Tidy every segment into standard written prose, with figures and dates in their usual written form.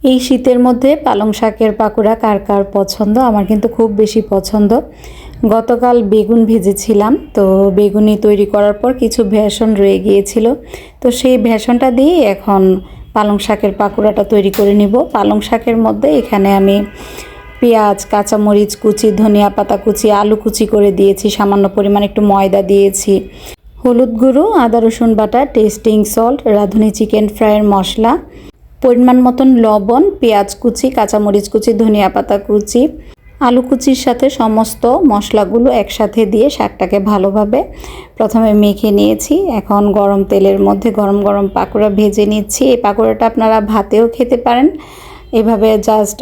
এই শীতের মধ্যে পালং শাকের পাকোড়া কার কার পছন্দ? আমার কিন্তু খুব বেশি পছন্দ। গতকাল বেগুন ভেজেছিলাম, তো বেগুনি তৈরি করার পর কিছু বেসন রয়ে গিয়েছিল, তো সেই বেসনটা দিয়ে এখন পালং শাকের পাকোড়াটা তৈরি করে নিব। পালং শাকের মধ্যে এখানে আমি পেঁয়াজ, কাঁচামরিচ কুচি, ধনিয়া পাতা কুচি, আলু কুচি করে দিয়েছি, সামান্য পরিমাণ একটু ময়দা দিয়েছি, হলুদ গুঁড়ো, আদা রসুন বাটা, টেস্টিং সল্ট, রাঁধুনি চিকেন ফ্রাইয়ের মশলা, পরিমাণ মতন লবণ, পেঁয়াজ কুচি, কাঁচামরিচ কুচি, ধনিয়া পাতা কুচি, আলু কুচির সাথে সমস্ত মশলাগুলো একসাথে দিয়ে শাকটাকে ভালোভাবে প্রথমে মেখে নিয়েছি। এখন গরম তেলের মধ্যে গরম গরম পাকোড়া ভেজে নিচ্ছি। এই পাকোড়াটা আপনারা ভাতেও খেতে পারেন, এভাবে জাস্ট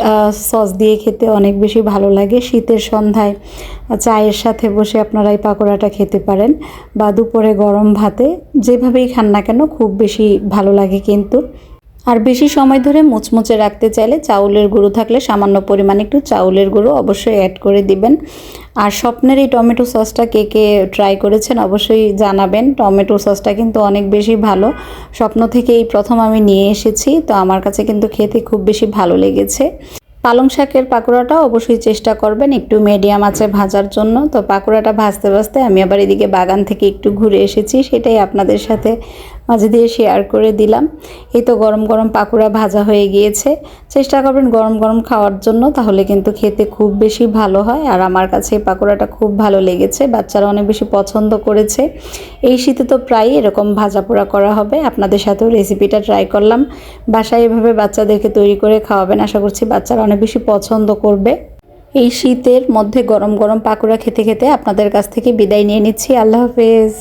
সস দিয়ে খেতে অনেক বেশি ভালো লাগে। শীতের সন্ধ্যায় চায়ের সাথে বসে আপনারা এই পাকোড়াটা খেতে পারেন, বা দুপুরে গরম ভাতে, যেভাবেই খান না কেন খুব বেশি ভালো লাগে কিন্তু। আর বেশি সময় ধরে মুচমুচে রাখতে চাইলে চাউলের গুঁড়ো থাকলে সামান্য পরিমাণে একটু চাউলের গুঁড়ো অবশ্যই অ্যাড করে দিবেন। আর স্বপ্নের এই টমেটো সসটা কে কে ট্রাই করেছেন অবশ্যই জানাবেন। টমেটো সসটা কিন্তু অনেক বেশি ভালো, স্বপ্ন থেকে এই প্রথম আমি নিয়ে এসেছি, তো আমার কাছে কিন্তু খেতে খুব বেশি ভালো লেগেছে। পালং শাকের পাকোড়াটা অবশ্যই চেষ্টা করবেন একটু মিডিয়াম আঁচে ভাজার জন্য। তো পাকোড়াটা ভাজতে ভাজতে আমি আবার এদিকে বাগান থেকে একটু ঘুরে এসেছি, সেটাই আপনাদের সাথে মাঝে দিয়ে শেয়ার করে দিলাম। এই তো গরম গরম পাকোড়া ভাজা হয়ে গিয়েছে। চেষ্টা করবেন গরম গরম খাওয়ার জন্য, তাহলে কিন্তু খেতে খুব বেশি ভালো হয়। আর আমার কাছে এই পাকোড়াটা খুব ভালো লেগেছে, বাচ্চারা অনেক বেশি পছন্দ করেছে। এই শীতে তো প্রায়ই এরকম ভাজা পোড়া করা হবে। আপনাদের সাথেও রেসিপিটা ট্রাই করলাম, বাসায় এভাবে বাচ্চাদেরকে তৈরি করে খাওয়াবেন, আশা করছি বাচ্চারা অনেক বেশি পছন্দ করবে। এই শীতের মধ্যে গরম গরম পাকোড়া খেতে খেতে আপনাদের কাছ থেকে বিদায় নিয়ে নিচ্ছি। আল্লাহ হাফেজ।